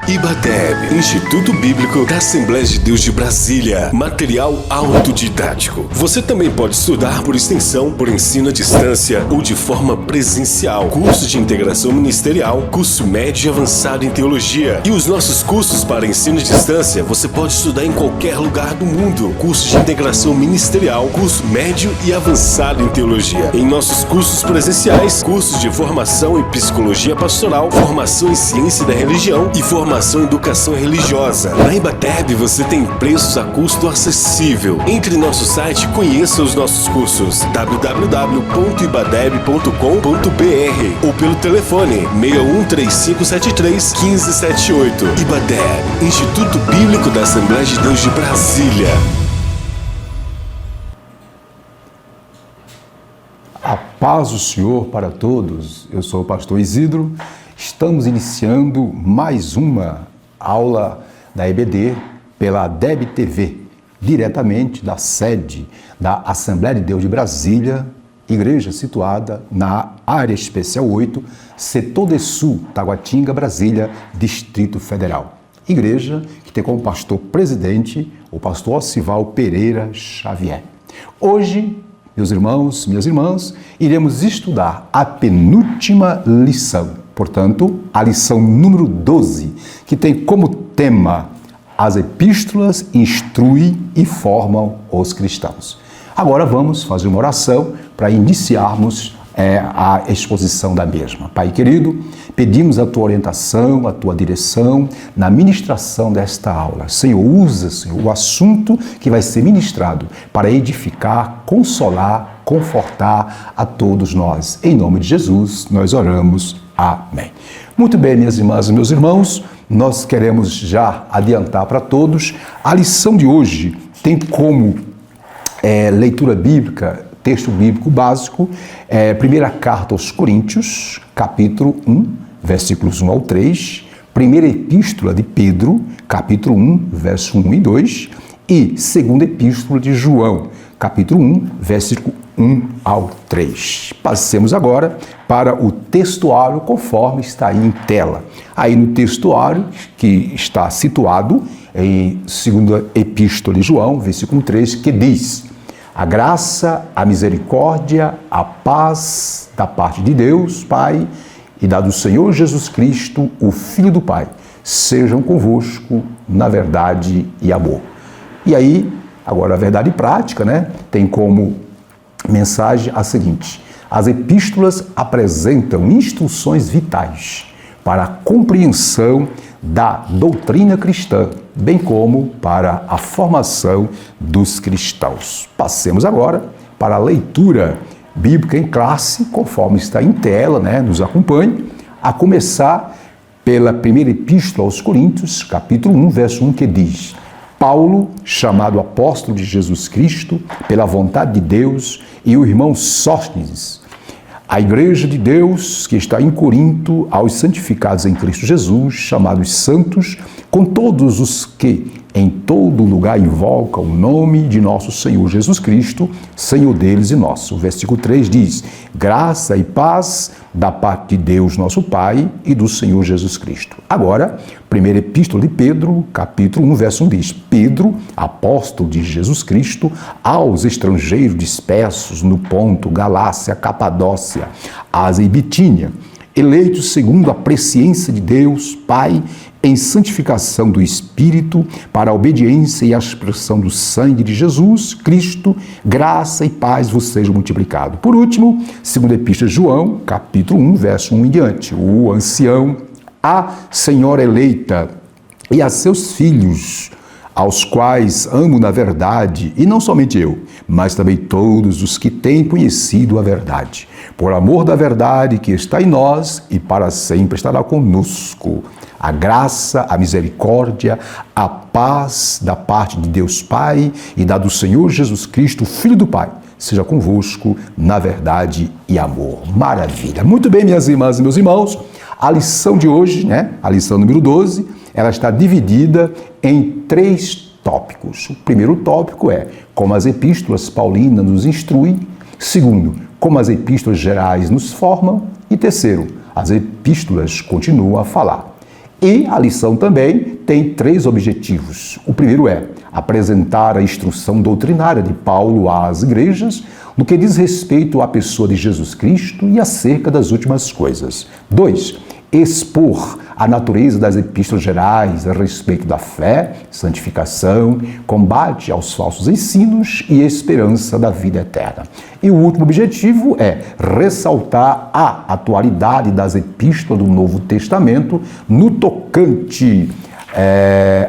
IBADEB, Instituto Bíblico da Assembleia de Deus de Brasília. Material autodidático. Você também pode estudar por extensão, por ensino à distância ou de forma presencial. Curso de integração ministerial, curso médio e avançado em teologia. E os nossos cursos para ensino à distância, você pode estudar em qualquer lugar do mundo. Curso de integração ministerial, curso médio e avançado em teologia. Em nossos cursos presenciais, cursos de formação em psicologia pastoral, formação em ciência da religião e formação em educação religiosa. Na IBADEB você tem preços a custo acessível. Entre em nosso site e conheça os nossos cursos www.ibadeb.com.br ou pelo telefone 613573-1578. IBADEB, Instituto Bíblico da Assembleia de Deus de Brasília. A paz do Senhor para todos. Eu sou o pastor Isidro. Estamos iniciando mais uma aula da EBD pela ADEB TV, diretamente da sede da Assembleia de Deus de Brasília, igreja situada na Área Especial 8, Setor de Sul, Taguatinga, Brasília, Distrito Federal. Igreja que tem como pastor presidente o pastor Osival Pereira Xavier. Hoje, meus irmãos, minhas irmãs, iremos estudar a penúltima lição. Portanto, a lição número 12, que tem como tema as epístolas instruem e formam os cristãos. Agora vamos fazer uma oração para iniciarmos a exposição da mesma. Pai querido, pedimos a tua orientação, a tua direção na ministração desta aula. Senhor, usa, Senhor, o assunto que vai ser ministrado para edificar, consolar, confortar a todos nós. Em nome de Jesus, nós oramos. Amém. Muito bem, minhas irmãs e meus irmãos, nós queremos já adiantar para todos. A lição de hoje tem como leitura bíblica, texto bíblico básico, primeira carta aos Coríntios, capítulo 1, versículos 1 ao 3, primeira epístola de Pedro, capítulo 1, verso 1 e 2, e segunda epístola de João, capítulo 1, versículo 1 ao 3. Passemos agora para o textuário conforme está aí em tela. Aí no textuário, que está situado em segunda epístola de João, versículo 3, que diz: a graça, a misericórdia, a paz da parte de Deus, Pai, e da do Senhor Jesus Cristo, o Filho do Pai, sejam convosco na verdade e amor. E aí, agora a verdade prática, né? Tem como mensagem a seguinte: as epístolas apresentam instruções vitais para a compreensão da doutrina cristã, bem como para a formação dos cristãos. Passemos agora para a leitura bíblica em classe, conforme está em tela, né? Nos acompanhe, a começar pela primeira epístola aos Coríntios, capítulo 1, verso 1, que diz: Paulo, chamado apóstolo de Jesus Cristo, pela vontade de Deus, e o irmão Sóstenes, a igreja de Deus que está em Corinto, aos santificados em Cristo Jesus, chamados santos, com todos os que em todo lugar invocam o nome de nosso Senhor Jesus Cristo, Senhor deles e nosso. O versículo 3 diz: graça e paz da parte de Deus nosso Pai e do Senhor Jesus Cristo. Agora, primeira epístola de Pedro, capítulo 1, verso 1 diz: Pedro, apóstolo de Jesus Cristo, aos estrangeiros dispersos no Ponto, Galácia, Capadócia, Ásia e Bitínia, eleitos segundo a presciência de Deus, Pai, em santificação do Espírito, para a obediência e a expressão do sangue de Jesus Cristo, graça e paz vos sejam multiplicado. Por último, segunda epístola de João, capítulo 1, verso 1 em diante, o ancião, a senhora eleita e a seus filhos, aos quais amo na verdade, e não somente eu, mas também todos os que têm conhecido a verdade, por amor da verdade que está em nós e para sempre estará conosco. A graça, a misericórdia, a paz da parte de Deus Pai e da do Senhor Jesus Cristo, Filho do Pai, seja convosco na verdade e amor. Maravilha! Muito bem, minhas irmãs e meus irmãos, a lição de hoje, né, a lição número 12, ela está dividida em 3 tópicos. O primeiro tópico é como as epístolas paulinas nos instruem. Segundo, como as epístolas gerais nos formam. E terceiro, as epístolas continuam a falar. E a lição também tem 3 objetivos. O primeiro é apresentar a instrução doutrinária de Paulo às igrejas no que diz respeito à pessoa de Jesus Cristo e acerca das últimas coisas. 2, expor a natureza das epístolas gerais a respeito da fé, santificação, combate aos falsos ensinos e esperança da vida eterna. E o último objetivo é ressaltar a atualidade das epístolas do Novo Testamento no tocante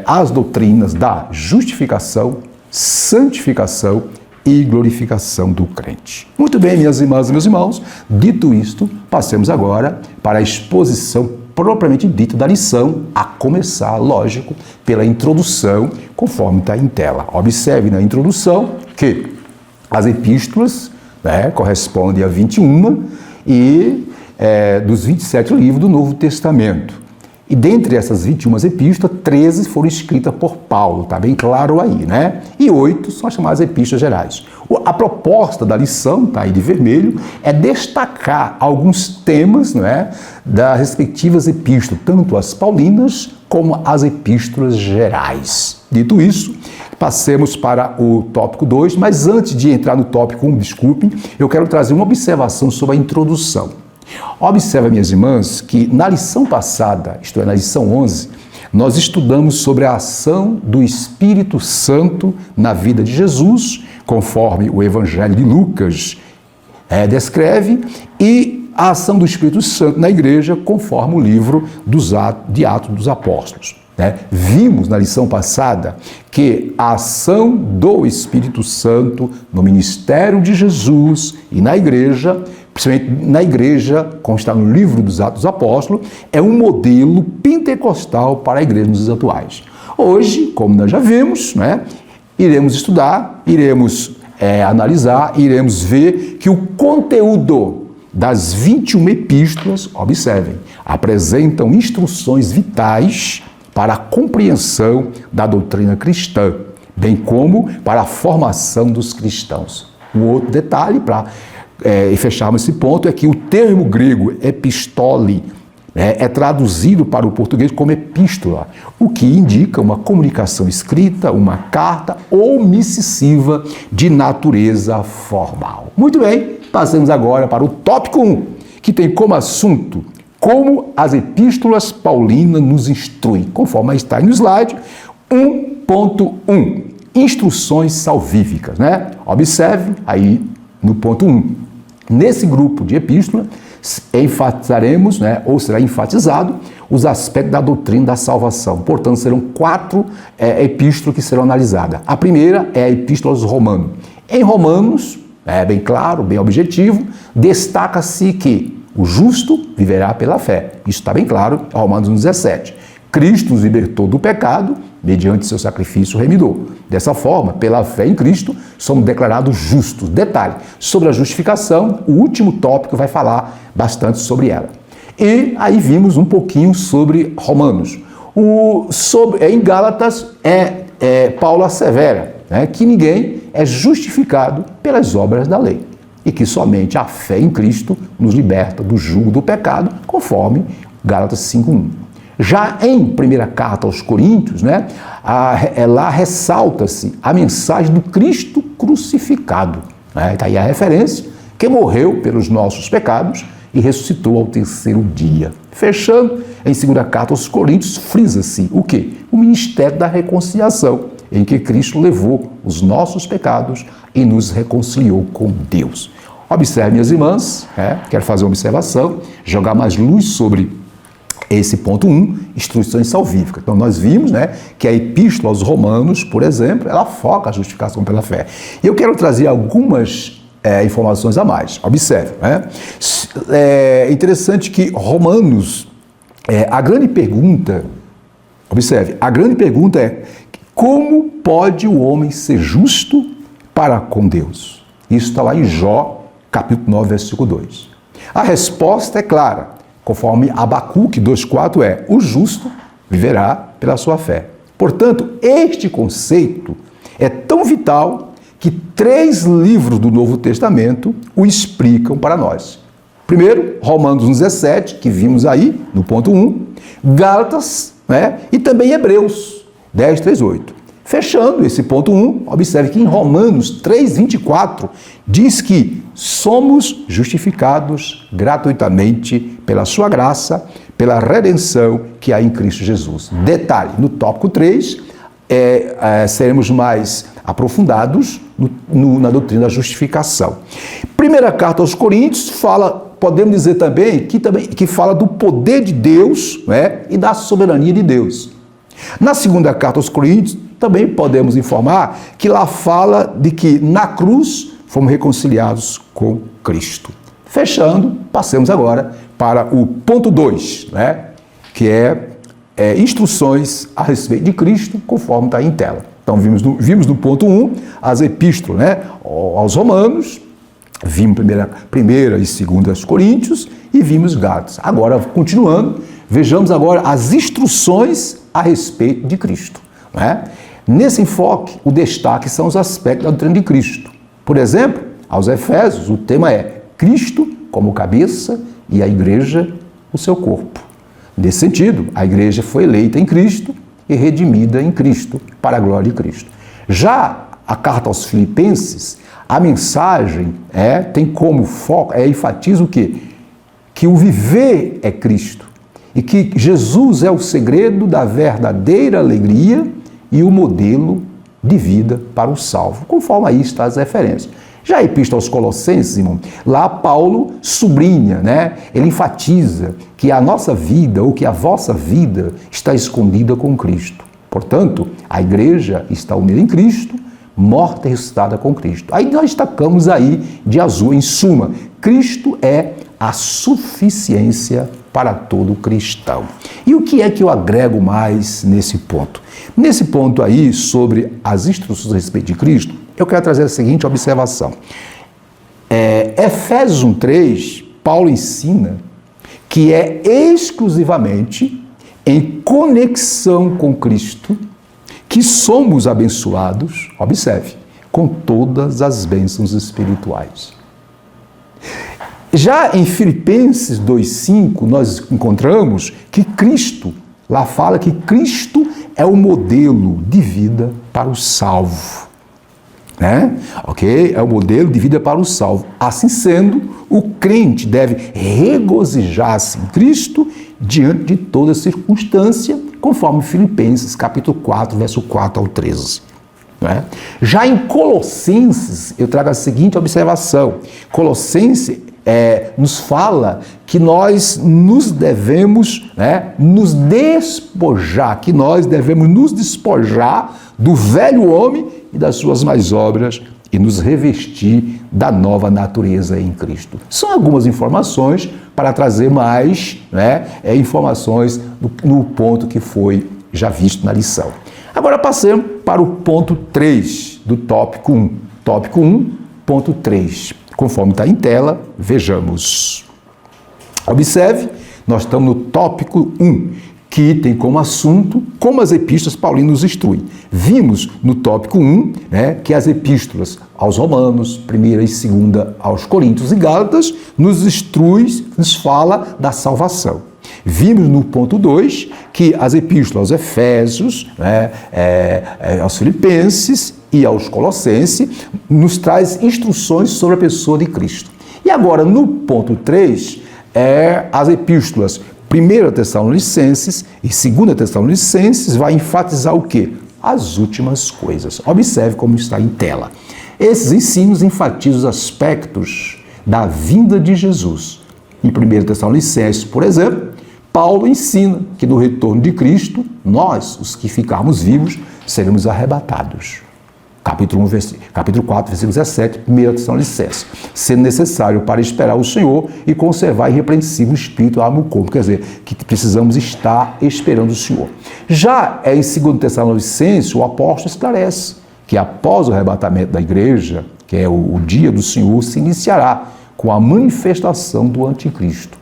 às doutrinas da justificação, santificação e glorificação do crente. Muito bem, minhas irmãs e meus irmãos, dito isto, passemos agora para a exposição propriamente dita da lição, a começar, lógico, pela introdução, conforme está em tela. Observe na introdução que as epístolas correspondem a 21 e dos 27 livros do Novo Testamento. E dentre essas 21 epístolas, 13 foram escritas por Paulo, está bem claro aí, né? E 8 são as chamadas epístolas gerais. A proposta da lição, está aí de vermelho, é destacar alguns temas, não é, das respectivas epístolas, tanto as paulinas como as epístolas gerais. Dito isso, passemos para o tópico 2, mas antes de entrar no tópico 1, desculpem, eu quero trazer uma observação sobre a introdução. Observe, minhas irmãs, que na lição passada, isto é, na lição 11, nós estudamos sobre a ação do Espírito Santo na vida de Jesus, conforme o Evangelho de Lucas descreve, e a ação do Espírito Santo na igreja, conforme o livro de Atos dos Apóstolos. Vimos na lição passada que a ação do Espírito Santo no ministério de Jesus e na igreja, principalmente na igreja, como está no livro dos Atos dos Apóstolos, é um modelo pentecostal para a igreja nos dias atuais. Hoje, como nós já vimos, iremos estudar, iremos analisar, iremos ver que o conteúdo das 21 epístolas, observem, apresentam instruções vitais para a compreensão da doutrina cristã, bem como para a formação dos cristãos. Um outro detalhe para fecharmos esse ponto é que o termo grego epistole é traduzido para o português como epístola, o que indica uma comunicação escrita, uma carta ou missiva de natureza formal. Muito bem, passemos agora para o tópico 1, que tem como assunto como as epístolas paulinas nos instruem, conforme está aí no slide, 1.1, instruções salvíficas, Observe aí no ponto 1. Nesse grupo de epístola, enfatizaremos, ou será enfatizado, os aspectos da doutrina da salvação. Portanto, serão 4 epístolas que serão analisadas. A primeira é a Epístola aos Romanos. Em Romanos, bem claro, bem objetivo, destaca-se que o justo viverá pela fé. Isso está bem claro, Romanos 1,17. Cristo nos libertou do pecado mediante seu sacrifício remidor. Dessa forma, pela fé em Cristo, somos declarados justos. Detalhe, sobre a justificação, o último tópico vai falar bastante sobre ela. E aí vimos um pouquinho sobre Romanos. Em Gálatas, Paulo assevera que ninguém é justificado pelas obras da lei e que somente a fé em Cristo nos liberta do jugo do pecado, conforme Gálatas 5:1. Já em primeira carta aos Coríntios, lá ressalta-se a mensagem do Cristo crucificado. Está aí a referência, que morreu pelos nossos pecados e ressuscitou ao terceiro dia. Fechando, em segunda carta aos Coríntios, frisa-se o quê? O ministério da reconciliação, em que Cristo levou os nossos pecados e nos reconciliou com Deus. Observe, minhas irmãs, quero fazer uma observação, jogar mais luz sobre esse ponto 1, instruções salvíficas. Então, nós vimos que a Epístola aos Romanos, por exemplo, ela foca a justificação pela fé. E eu quero trazer algumas informações a mais. Observe. É interessante que Romanos, a grande pergunta, observe, a grande pergunta é: como pode o homem ser justo para com Deus? Isso está lá em Jó, capítulo 9, versículo 2. A resposta é clara. Conforme Abacuque 2,4 o justo viverá pela sua fé. Portanto, este conceito é tão vital que 3 livros do Novo Testamento o explicam para nós. Primeiro, Romanos 1,17, que vimos aí no ponto 1, Gálatas, né? E também Hebreus 10, 3, 8. Fechando esse ponto 1, observe que em Romanos 3, 24, diz que somos justificados gratuitamente pela sua graça, pela redenção que há em Cristo Jesus. Detalhe, no tópico 3, seremos mais aprofundados na doutrina da justificação. Primeira carta aos Coríntios podemos dizer também que fala do poder de Deus, né, e da soberania de Deus. Na segunda carta aos Coríntios, também podemos informar que lá fala de que na cruz fomos reconciliados com Cristo. Fechando, passemos agora para o ponto 2, né, que é instruções a respeito de Cristo, conforme está em tela. Então, vimos no ponto 1 as epístolas, né, aos Romanos, vimos primeira e segunda aos Coríntios e vimos Gálatas. Agora, continuando, vejamos agora as instruções a respeito de Cristo, né? Nesse enfoque, o destaque são os aspectos da doutrina de Cristo. Por exemplo, aos Efésios, o tema é Cristo como cabeça e a igreja o seu corpo. Nesse sentido, a igreja foi eleita em Cristo e redimida em Cristo, para a glória de Cristo. Já a carta aos Filipenses, a mensagem tem como foco, enfatiza o quê? Que o viver é Cristo e que Jesus é o segredo da verdadeira alegria e o modelo de vida para o salvo, conforme aí está as referências. Já a epístola aos Colossenses, irmão, lá Paulo sublinha, né? Ele enfatiza que a nossa vida, ou que a vossa vida, está escondida com Cristo. Portanto, a igreja está unida em Cristo, morta e ressuscitada com Cristo. Aí nós destacamos aí de azul, em suma, Cristo é a suficiência para todo cristão. E o que é que eu agrego mais nesse ponto? Nesse ponto aí, sobre as instruções a respeito de Cristo, eu quero trazer a seguinte observação. Efésios 1:3, Paulo ensina que é exclusivamente em conexão com Cristo que somos abençoados, observe, com todas as bênçãos espirituais. Já em Filipenses 2:5, nós encontramos que Cristo, lá fala que Cristo é o modelo de vida para o salvo. Né? Ok? É o modelo de vida para o salvo. Assim sendo, o crente deve regozijar-se em Cristo diante de toda circunstância, conforme Filipenses capítulo 4, verso 4 ao 13. Né? Já em Colossenses, eu trago a seguinte observação. Colossenses nos fala que nós nos devemos nos despojar, que nós devemos nos despojar do velho homem e das suas más obras e nos revestir da nova natureza em Cristo. São algumas informações para trazer mais informações no ponto que foi já visto na lição. Agora passemos para o ponto 3 do tópico 1. Tópico 1, ponto 3. Conforme está em tela, vejamos. Observe, nós estamos no tópico 1, que tem como assunto como as epístolas paulinas nos instruem. Vimos no tópico 1 que as epístolas aos Romanos, primeira e segunda aos Coríntios e Gálatas, nos instrui, nos fala da salvação. Vimos no ponto 2 que as epístolas aos Efésios, aos Filipenses e aos Colossenses nos traz instruções sobre a pessoa de Cristo. E agora, no ponto 3, as epístolas 1 Tessalonicenses e 2 Tessalonicenses vai enfatizar o quê? As últimas coisas. Observe como está em tela. Esses ensinos enfatizam os aspectos da vinda de Jesus. Em 1 Tessalonicenses, por exemplo, Paulo ensina que no retorno de Cristo, nós, os que ficarmos vivos, seremos arrebatados. Capítulo 4, versículo 17, 1 Tessalonicenses. Sendo necessário para esperar o Senhor e conservar irrepreensível o espírito, a alma e o corpo. Quer dizer, que precisamos estar esperando o Senhor. Já em 2 Tessalonicenses, o apóstolo esclarece que após o arrebatamento da igreja, que é o dia do Senhor, se iniciará com a manifestação do anticristo.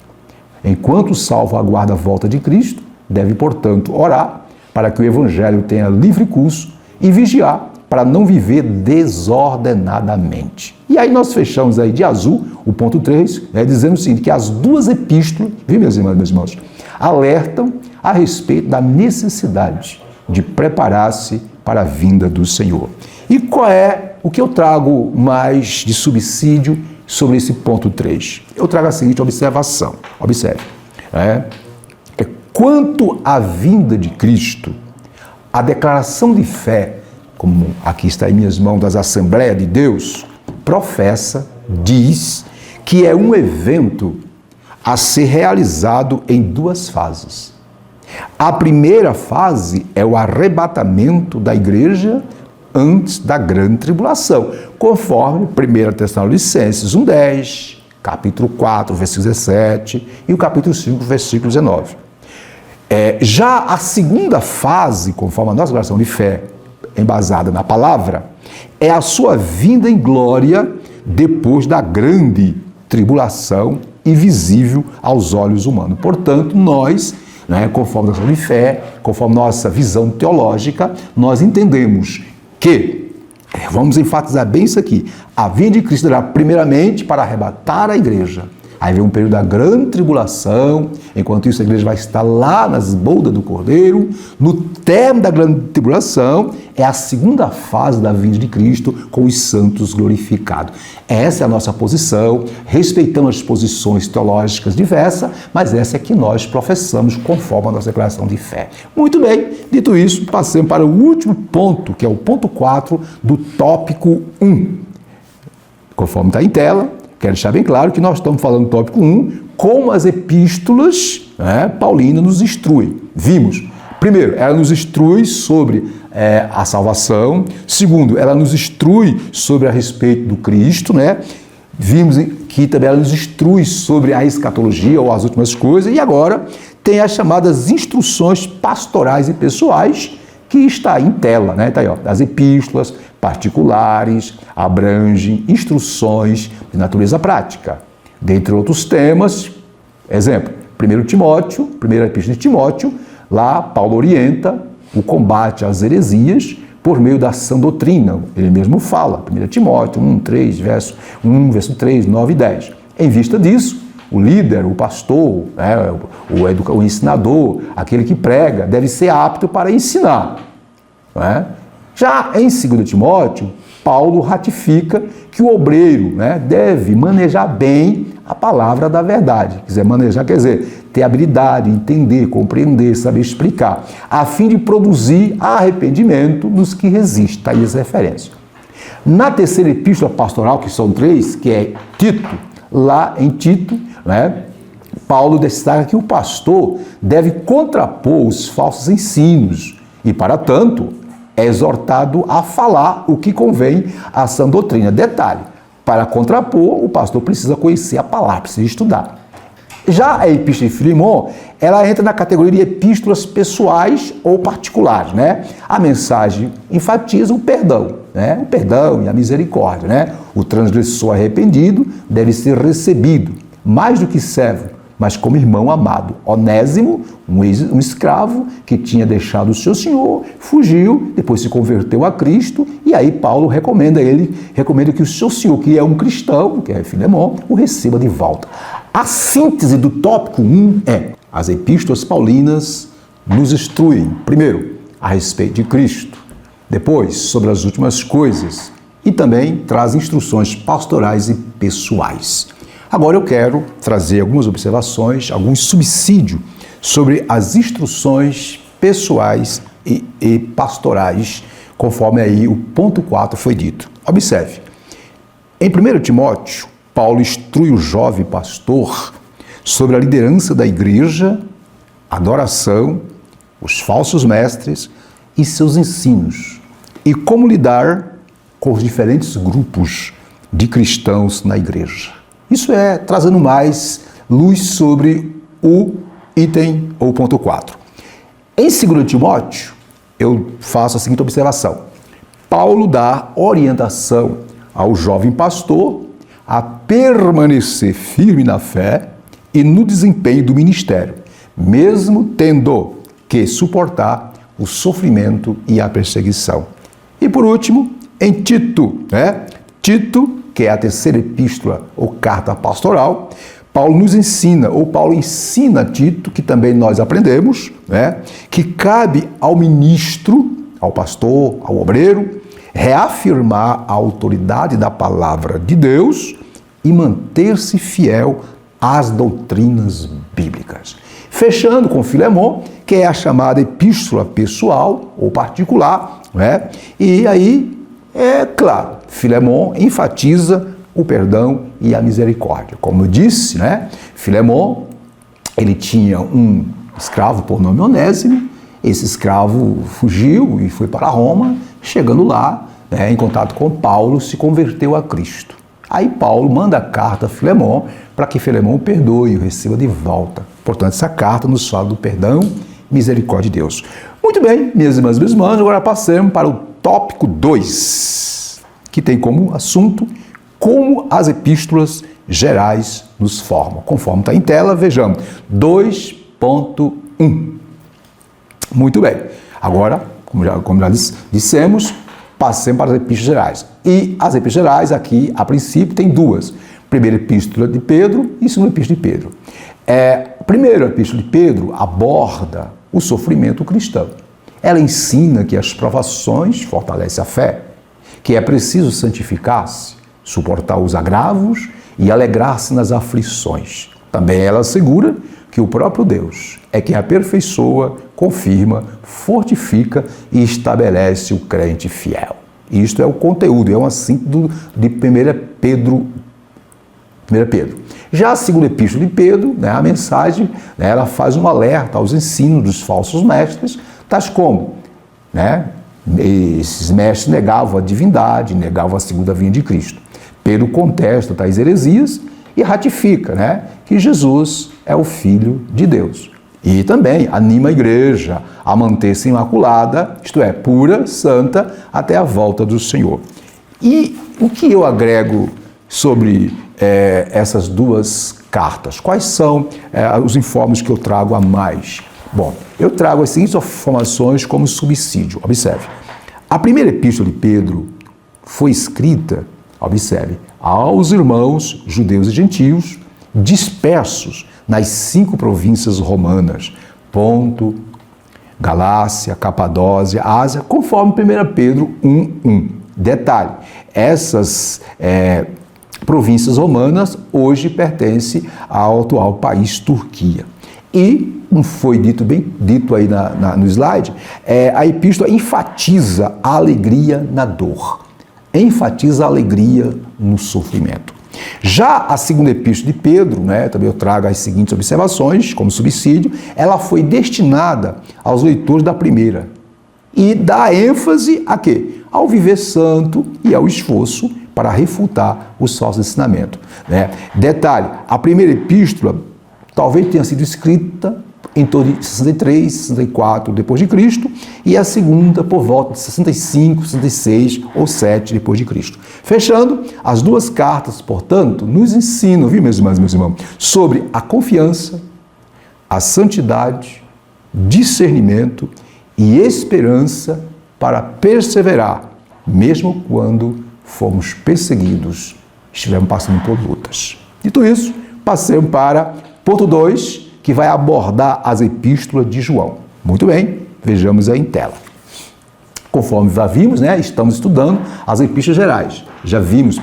Enquanto o salvo aguarda a volta de Cristo, deve, portanto, orar para que o evangelho tenha livre curso e vigiar para não viver desordenadamente. E aí nós fechamos aí de azul o ponto 3, dizendo o seguinte, que as duas epístolas, viu, meus irmãos, alertam a respeito da necessidade de preparar-se para a vinda do Senhor. E qual é o que eu trago mais de subsídio sobre esse ponto 3? Eu trago a seguinte observação. Observe. Quanto à vinda de Cristo, a declaração de fé, como aqui está em minhas mãos das Assembleias de Deus, professa, diz que é um evento a ser realizado em 2 fases. A primeira fase é o arrebatamento da igreja antes da grande tribulação, conforme 1 Tessalonicenses 1:10, capítulo 4, versículo 17 e o capítulo 5, versículo 19. Já a segunda fase, conforme a nossa declaração de fé, embasada na palavra, é a sua vinda em glória depois da grande tribulação e visível aos olhos humanos. Portanto, nós, conforme a nossa de fé, conforme nossa visão teológica, nós entendemos que, vamos enfatizar bem isso aqui, a vinda de Cristo será primeiramente para arrebatar a igreja. Aí vem um período da grande tribulação, enquanto isso a igreja vai estar lá nas boldas do Cordeiro. No término da grande tribulação, é a segunda fase da vinda de Cristo com os santos glorificados. Essa é a nossa posição, respeitando as posições teológicas diversas, mas essa é que nós professamos conforme a nossa declaração de fé. Muito bem, dito isso, passemos para o último ponto, que é o ponto 4 do tópico 1. Conforme está em tela, quero deixar bem claro que nós estamos falando do tópico 1, como as epístolas paulinas nos instruem. Vimos, primeiro, ela nos instrui sobre a salvação. Segundo, ela nos instrui sobre a respeito do Cristo, Vimos que também ela nos instrui sobre a escatologia ou as últimas coisas. E agora tem as chamadas instruções pastorais e pessoais, que está em tela, Está aí, as epístolas particulares abrangem instruções de natureza prática. Dentre outros temas, exemplo, 1 Timóteo, primeira epístola de Timóteo, lá Paulo orienta o combate às heresias por meio da sã doutrina. Ele mesmo fala, 1 Timóteo 1:3, verso 1, verso 3, 9 e 10. Em vista disso, o líder, o pastor, o ensinador, aquele que prega, deve ser apto para ensinar. Já em 2 Timóteo, Paulo ratifica que o obreiro deve manejar bem a palavra da verdade. Manejar quer dizer ter habilidade, entender, compreender, saber explicar, a fim de produzir arrependimento nos que resistem. Está aí as referências. Na terceira epístola pastoral, que são 3, que é Tito, lá em Tito, Paulo destaca que o pastor deve contrapor os falsos ensinos e, para tanto, é exortado a falar o que convém à sã doutrina. Detalhe, para contrapor, o pastor precisa conhecer a palavra, precisa estudar. Já a epístola de Filemon, ela entra na categoria de epístolas pessoais ou particulares, A mensagem enfatiza o perdão, o perdão e a misericórdia, O transgressor arrependido deve ser recebido, mais do que servo, mas como irmão amado. Onésimo, um escravo que tinha deixado o seu senhor, fugiu, depois se converteu a Cristo, e aí Paulo recomenda que o seu senhor, que é um cristão, que é Filemon, o receba de volta. A síntese do tópico 1 é: as epístolas paulinas nos instruem, primeiro, a respeito de Cristo, depois, sobre as últimas coisas, e também traz instruções pastorais e pessoais. Agora eu quero trazer algumas observações, alguns subsídios sobre as instruções pessoais e pastorais, conforme aí o ponto 4 foi dito. Observe, em 1 Timóteo, Paulo instrui o jovem pastor sobre a liderança da igreja, adoração, os falsos mestres e seus ensinos, e como lidar com os diferentes grupos de cristãos na igreja. Isso é trazendo mais luz sobre o item ou ponto 4. Em 2 Timóteo, eu faço a seguinte observação. Paulo dá orientação ao jovem pastor a permanecer firme na fé e no desempenho do ministério, mesmo tendo que suportar o sofrimento e a perseguição. E por último, em Tito, Tito, que é a terceira epístola ou carta pastoral, Paulo nos ensina, ou Paulo ensina a Tito, que também nós aprendemos, né, que cabe ao ministro, ao pastor, ao obreiro, reafirmar a autoridade da palavra de Deus e manter-se fiel às doutrinas bíblicas. Fechando com Filemon, que é a chamada epístola pessoal ou particular, né? E aí, é claro, Filemon enfatiza o perdão e a misericórdia. Como eu disse, né? Filemon, ele tinha um escravo por nome Onésimo. Esse escravo fugiu e foi para Roma. Chegando lá, né, em contato com Paulo, se converteu a Cristo. Aí Paulo manda a carta a Filemon para que Filemon o perdoe e o receba de volta. Portanto, essa carta nos fala do perdão e misericórdia de Deus. Muito bem, minhas irmãs e meus irmãos, agora passemos para o tópico 2, que tem como assunto como as epístolas gerais nos formam. Conforme está em tela, vejamos. 2.1. Muito bem. Agora, como já dissemos, passemos para as epístolas gerais. E as epístolas gerais aqui, a princípio, tem duas. Primeira epístola de Pedro e segunda epístola de Pedro. A primeira epístola de Pedro aborda o sofrimento cristão. Ela ensina que as provações fortalecem a fé, que é preciso santificar-se, suportar os agravos e alegrar-se nas aflições. Também ela assegura que o próprio Deus é quem aperfeiçoa, confirma, fortifica e estabelece o crente fiel. Isto é o conteúdo, é uma síntese de 1 Pedro. Já a segunda epístola de Pedro, né, a mensagem, né, ela faz um alerta aos ensinos dos falsos mestres, tais como, né, esses mestres negavam a divindade, negavam a segunda vinda de Cristo. Pedro contesta tais heresias e ratifica, né, que Jesus é o Filho de Deus. E também anima a igreja a manter-se imaculada, isto é, pura, santa, até a volta do Senhor. E o que eu agrego sobre essas duas cartas? Quais são os informes que eu trago a mais? Bom, eu trago as seguintes informações como subsídio. Observe. A primeira epístola de Pedro foi escrita, observe, aos irmãos judeus e gentios dispersos nas 5 províncias romanas, Ponto, Galácia, Capadócia, Ásia, conforme 1 Pedro 1:1. Detalhe, essas províncias romanas hoje pertencem ao atual país Turquia. E, como foi dito aí no slide, a epístola enfatiza a alegria na dor, enfatiza a alegria no sofrimento. Já a segunda epístola de Pedro, né, também eu trago as seguintes observações como subsídio, ela foi destinada aos leitores da primeira e dá ênfase a quê? Ao viver santo e ao esforço para refutar os falsos ensinamentos, né? Detalhe, a primeira epístola talvez tenha sido escrita em torno de 63, 64 depois de Cristo, e a segunda por volta de 65, 66 ou 7 depois de Cristo. Fechando, as duas cartas, portanto, nos ensinam, viu, meus irmãos e meus irmãos, sobre a confiança, a santidade, discernimento e esperança para perseverar, mesmo quando fomos perseguidos, estivemos passando por lutas. Dito isso, passemos para ponto 2, que vai abordar as epístolas de João. Muito bem, vejamos aí em tela. Conforme já vimos, né, estamos estudando as epístolas gerais. Já vimos 1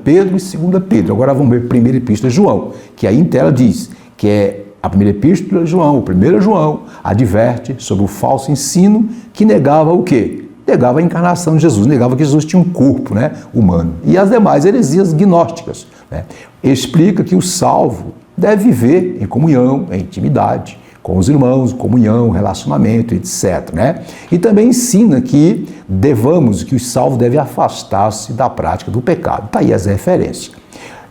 Pedro e 2 Pedro. Agora vamos ver a primeira epístola de João, que aí em tela diz que é a primeira epístola de João, o 1 João, adverte sobre o falso ensino que negava o quê? Negava a encarnação de Jesus, negava que Jesus tinha um corpo, né, humano. E as demais heresias gnósticas, né? Explica que o salvo deve viver em comunhão, em intimidade, com os irmãos, comunhão, relacionamento, etc. Né? E também ensina que que os salvos devem afastar-se da prática do pecado. Está aí as referências.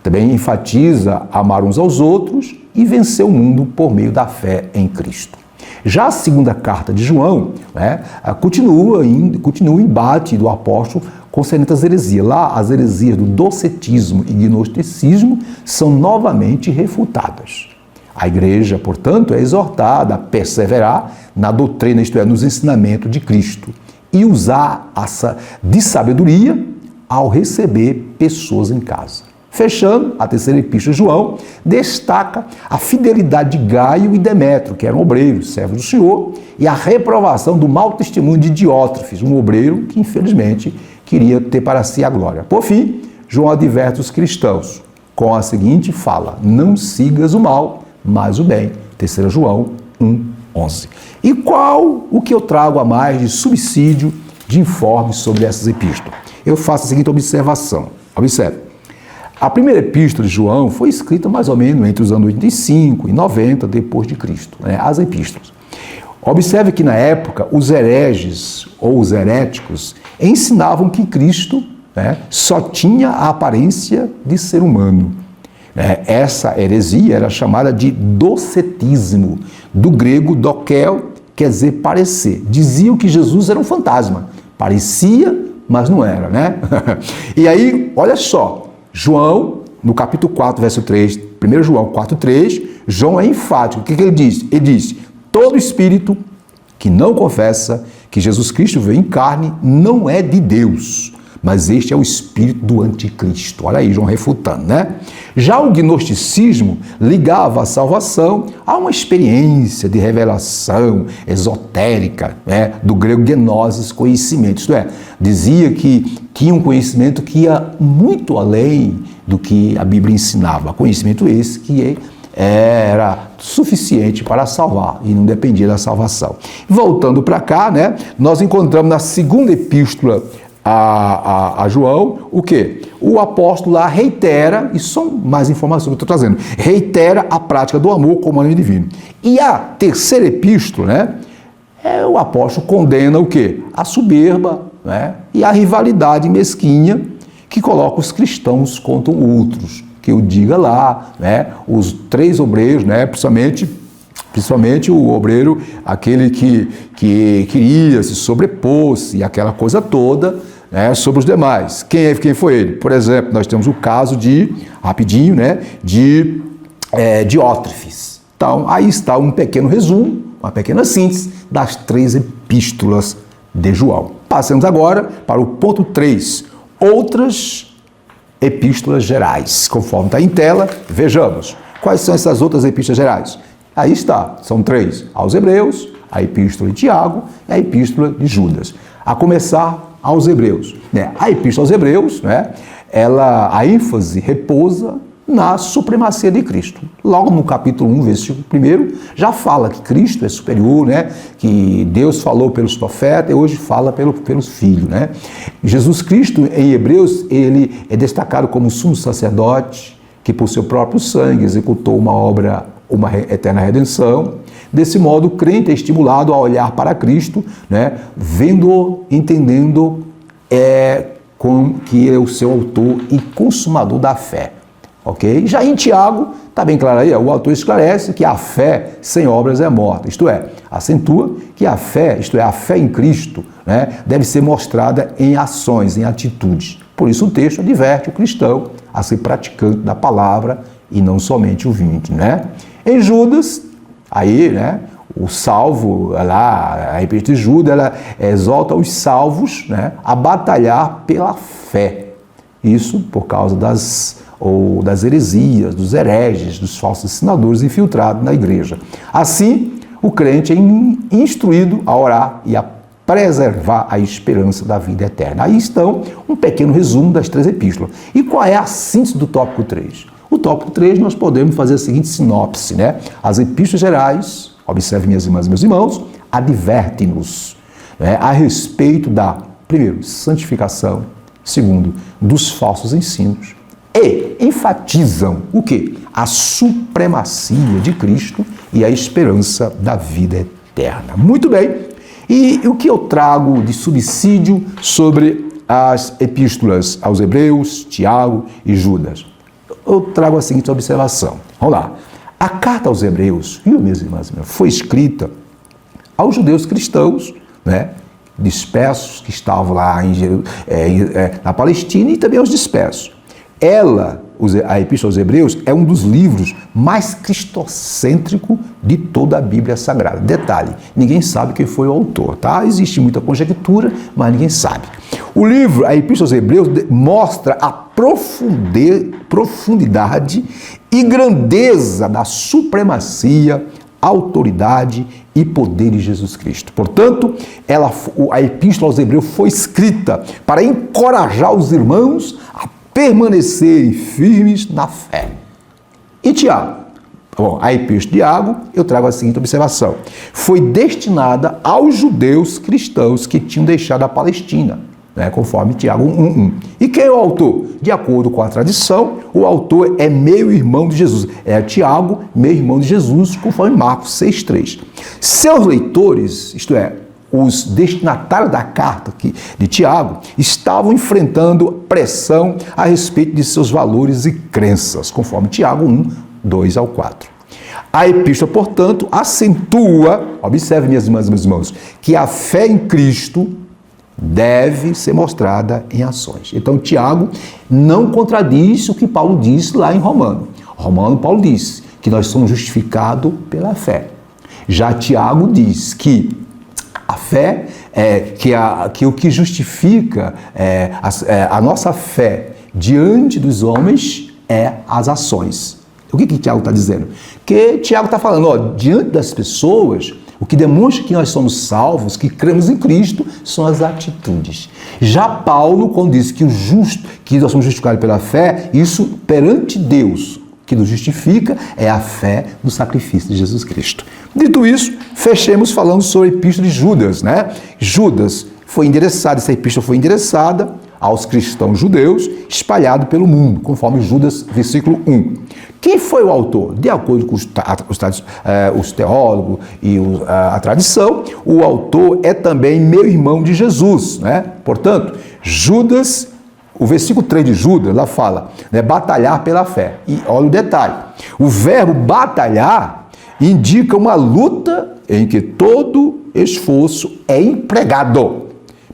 Também enfatiza amar uns aos outros e vencer o mundo por meio da fé em Cristo. Já a segunda carta de João, né, continua o embate do apóstolo concernente às heresias. Lá, as heresias do docetismo e gnosticismo são novamente refutadas. A igreja, portanto, é exortada a perseverar na doutrina, isto é, nos ensinamentos de Cristo, e usar de sabedoria ao receber pessoas em casa. Fechando, a terceira epístola de João destaca a fidelidade de Gaio e Demétrio, que eram obreiros, servos do Senhor, e a reprovação do mau testemunho de Diótrefes, um obreiro que, infelizmente, queria ter para si a glória. Por fim, João adverte os cristãos com a seguinte fala: não sigas o mal, mas o bem. 3 João 1:11. E qual o que eu trago a mais de subsídio de informes sobre essas epístolas? Eu faço a seguinte observação. Observe. A primeira epístola de João foi escrita mais ou menos entre os anos 85 e 90 depois de Cristo, as epístolas. Observe que na época os hereges ou os heréticos ensinavam que Cristo só tinha a aparência de ser humano. Essa heresia era chamada de docetismo, do grego dokel, quer dizer parecer. Diziam que Jesus era um fantasma, parecia, mas não era, E aí, olha só, João, no capítulo 4, verso 3, 1 João 4:3, João é enfático. O que ele diz? Ele diz: todo espírito que não confessa que Jesus Cristo veio em carne não é de Deus, mas este é o espírito do anticristo. Olha aí, João refutando, Já o gnosticismo ligava a salvação a uma experiência de revelação esotérica, do grego gnosis, conhecimento. Isto é, dizia que tinha um conhecimento que ia muito além do que a Bíblia ensinava. Conhecimento esse que era suficiente para salvar e não dependia da salvação. Voltando para cá, nós encontramos na segunda epístola a João, o quê? O apóstolo lá reitera, e são mais informações que eu estou trazendo, reitera a prática do amor como anime divino. E a terceira epístola, o apóstolo condena o quê? A soberba, e a rivalidade mesquinha que coloca os cristãos contra outros. Que eu diga lá, os três obreiros, principalmente o obreiro, aquele que queria se sobrepor e aquela coisa toda, sobre os demais. Quem foi ele? Por exemplo, nós temos o caso de Diótrefes. Então, aí está um pequeno resumo, uma pequena síntese das três epístolas de João. Passamos agora para o ponto 3, outras epístolas gerais. Conforme está em tela, vejamos. Quais são essas outras epístolas gerais? Aí está, são 3. Aos Hebreus, a epístola de Tiago e a epístola de Judas. A começar aos Hebreus. A epístola aos Hebreus, a ênfase repousa na supremacia de Cristo. Logo no capítulo 1, versículo 1, já fala que Cristo é superior, que Deus falou pelos profetas e hoje fala pelos filhos. Jesus Cristo, em Hebreus, ele é destacado como sumo sacerdote, que por seu próprio sangue executou uma eterna redenção. Desse modo, o crente é estimulado a olhar para Cristo, vendo-o, entendendo que ele é o seu autor e consumador da fé. Ok? Já em Tiago, está bem claro aí, o autor esclarece que a fé sem obras é morta, isto é, acentua que a fé, isto é, a fé em Cristo, deve ser mostrada em ações, em atitudes. Por isso o texto adverte o cristão a ser praticante da palavra e não somente ouvinte. Em Judas, aí, o salvo, a epístola de Judas, ela exalta os salvos a batalhar pela fé. Isso por causa das heresias, dos hereges, dos falsos ensinadores infiltrados na igreja. Assim, o crente é instruído a orar e a preservar a esperança da vida eterna. Aí estão um pequeno resumo das 3 epístolas. E qual é a síntese do tópico 3? O tópico 3 nós podemos fazer a seguinte sinopse, As epístolas gerais, observe minhas irmãs e meus irmãos, advertem-nos a respeito da, primeiro, santificação, segundo, dos falsos ensinos, e enfatizam o quê? A supremacia de Cristo e a esperança da vida eterna. Muito bem. E o que eu trago de subsídio sobre as epístolas aos Hebreus, Tiago e Judas? Eu trago a seguinte observação. Vamos lá. A carta aos Hebreus, meus irmãos, foi escrita aos judeus cristãos, dispersos, que estavam lá na Palestina, e também aos dispersos. Ela a Epístola aos Hebreus é um dos livros mais cristocêntricos de toda a Bíblia Sagrada. Detalhe, ninguém sabe quem foi o autor, tá? Existe muita conjectura, mas ninguém sabe. O livro, a Epístola aos Hebreus, mostra a profundidade e grandeza da supremacia, autoridade e poder de Jesus Cristo. Portanto, a Epístola aos Hebreus foi escrita para encorajar os irmãos a permanecerem firmes na fé. E Tiago? Bom, a Epístola de Tiago, eu trago a seguinte observação. Foi destinada aos judeus cristãos que tinham deixado a Palestina, conforme Tiago 1:1. E quem é o autor? De acordo com a tradição, o autor é meio-irmão de Jesus. É Tiago, meio-irmão de Jesus, conforme Marcos 6:3. Seus leitores, isto é, os destinatários da carta de Tiago, estavam enfrentando pressão a respeito de seus valores e crenças, conforme Tiago 1:2-4. A epístola, portanto, acentua, observe, minhas irmãs e meus irmãos, que a fé em Cristo deve ser mostrada em ações. Então, Tiago não contradiz o que Paulo disse lá em Romano. Paulo diz que nós somos justificados pela fé. Já Tiago diz que a fé que o que justifica a nossa fé diante dos homens é as ações. O que Tiago está dizendo? Que Tiago está falando, diante das pessoas, o que demonstra que nós somos salvos, que cremos em Cristo, são as atitudes. Já Paulo, quando diz que nós somos justificados pela fé, isso perante Deus, que nos justifica, é a fé no sacrifício de Jesus Cristo. Dito isso, fechemos falando sobre a epístola de Judas, Judas essa epístola foi endereçada aos cristãos judeus espalhados pelo mundo, conforme Judas, versículo 1. Quem foi o autor? De acordo com os teólogos e a tradição, o autor é também meio-irmão de Jesus, Portanto, Judas, o versículo 3 de Judas, lá fala, batalhar pela fé. E olha o detalhe, o verbo batalhar indica uma luta em que todo esforço é empregado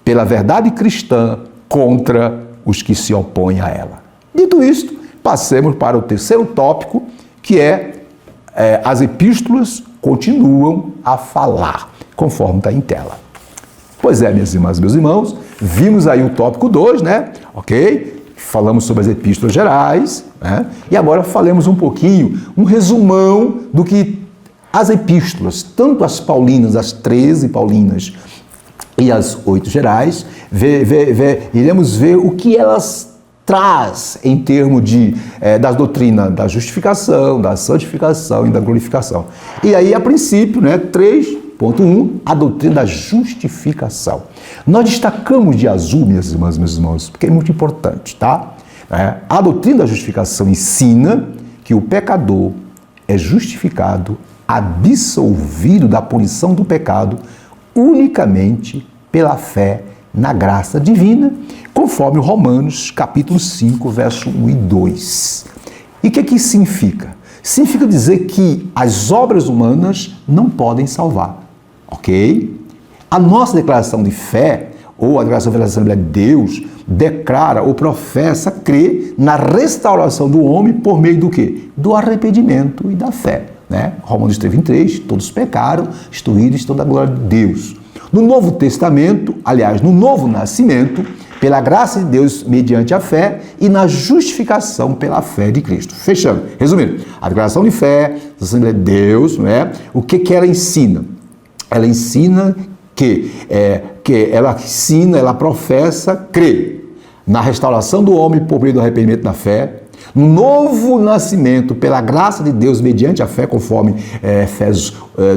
pela verdade cristã contra os que se opõem a ela. Dito isto, passemos para o terceiro tópico, que as epístolas continuam a falar, conforme está em tela. Pois é, minhas irmãs e meus irmãos, vimos aí o tópico 2, ok? Falamos sobre as epístolas gerais, e agora falemos um pouquinho, um resumão do que as epístolas, tanto as paulinas, as 13 paulinas e as 8 gerais, iremos ver o que elas traz em termos das doutrinas da justificação, da santificação e da glorificação. E aí, a princípio, 3.1, a doutrina da justificação. Nós destacamos de azul, minhas irmãs e meus irmãos, porque é muito importante, tá? A doutrina da justificação ensina que o pecador é justificado, absolvido da punição do pecado, unicamente pela fé na graça divina, conforme Romanos, capítulo 5, verso 1 e 2. E o que significa? Significa dizer que as obras humanas não podem salvar, ok? A nossa declaração de fé, ou a declaração da Assembleia de Deus, declara ou professa crer na restauração do homem por meio do quê? Do arrependimento e da fé. Romanos 3:23, todos pecaram, instruídos estão da glória de Deus. No Novo Testamento, aliás, no Novo Nascimento, pela graça de Deus mediante a fé e na justificação pela fé de Cristo. Fechando, resumindo, a declaração de fé, a Assembleia de Deus, o que ela ensina? Ela ensina ela professa crer na restauração do homem por meio do arrependimento da fé, no novo nascimento pela graça de Deus mediante a fé, conforme Efésios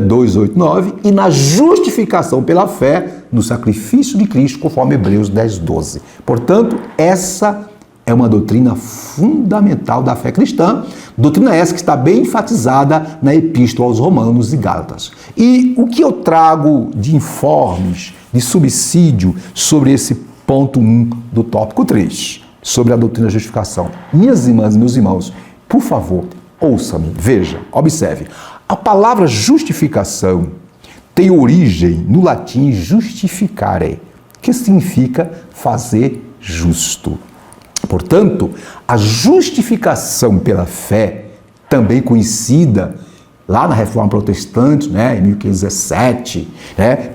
2:8-9, e na justificação pela fé no sacrifício de Cristo, conforme Hebreus 10:12. Portanto, essa é uma doutrina fundamental da fé cristã, doutrina essa que está bem enfatizada na Epístola aos Romanos e Gálatas. E o que eu trago de informes, de subsídio sobre esse ponto 1 do tópico 3? Sobre a doutrina da justificação. Minhas irmãs e meus irmãos, por favor, ouça-me, veja, observe. A palavra justificação tem origem no latim justificare, que significa fazer justo. Portanto, a justificação pela fé, também conhecida lá na Reforma Protestante, em 1517,